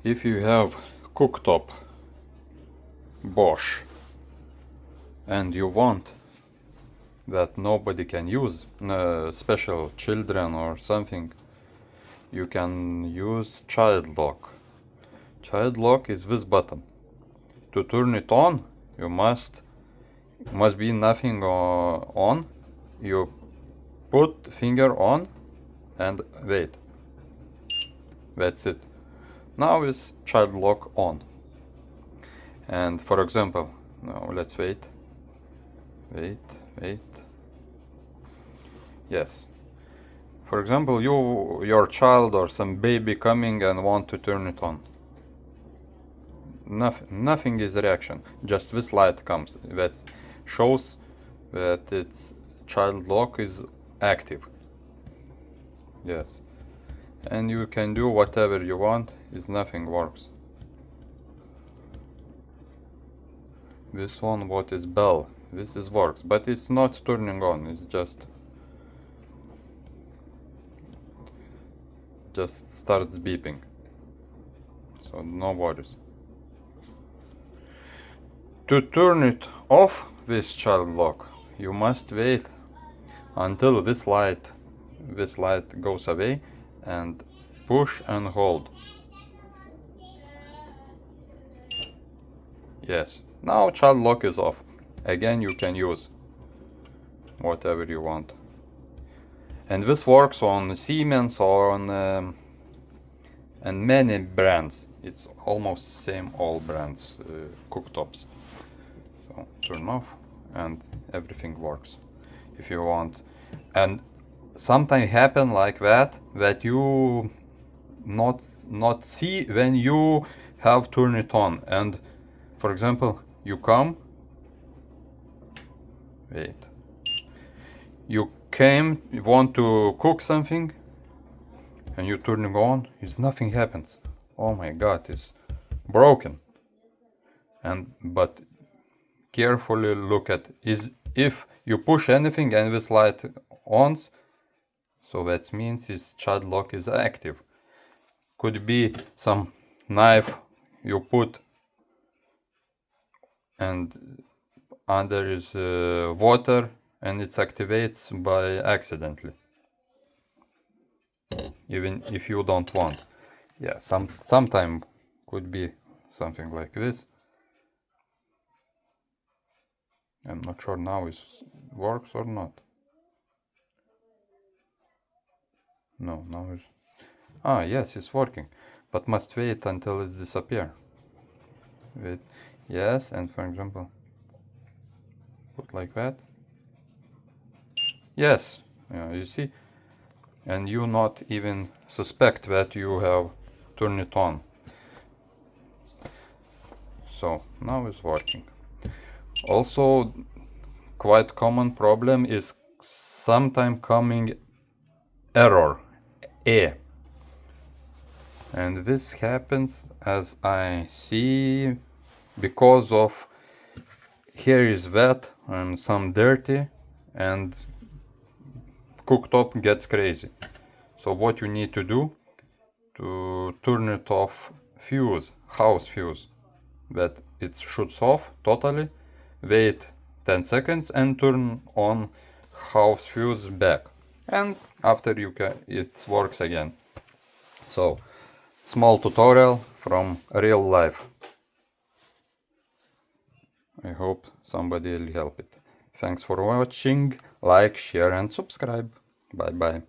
If you have cooktop Bosch and you want that nobody can use, special children or something, you can use child lock. Child lock is this button. To turn it on, you must be nothing on. You put finger on and wait. That's it. Now is child lock on. And for example, now let's wait. Yes. For example, your child or some baby coming and want to turn it on. Nothing is reaction. Just this light comes. That shows that its child lock is active. Yes. And you can do whatever you want. Is nothing works. This one, what is bell? This is works, but it's not turning on. It's just starts beeping. So no worries. To turn it off, this child lock, you must wait until this light goes away and push and hold. Yes, now child lock is off. Again, you can use whatever you want. And this works on Siemens or on and many brands. It's almost same all brands, cooktops. So turn off and everything works if you want. And sometimes happen like that you not see when you have turned it on. And for example, you come, wait, you want to cook something and you turn it on, nothing happens. Oh my god, it's broken. But carefully look at if you push anything and this light ons, so that means its child lock is active. Could be some knife you put and under is water and it activates by accidentally, even if you don't want. Yeah, sometime could be something like this. I'm not sure now it works or not. No, now it's... Ah, yes, it's working, but must wait until it disappears. Wait, yes, and for example, put like that. Yes, yeah, you see, and you not even suspect that you have turned it on. So now it's working. Also, quite common problem is sometime coming error, and this happens, as I see, because of here is wet and some dirty and cooktop gets crazy. So what you need to do to turn it off, fuse, house fuse, that it shuts off totally, wait 10 seconds and turn on house fuse back, and after it works again. So small tutorial from real life. I hope somebody will help it. Thanks for watching. Like, share and subscribe. Bye bye.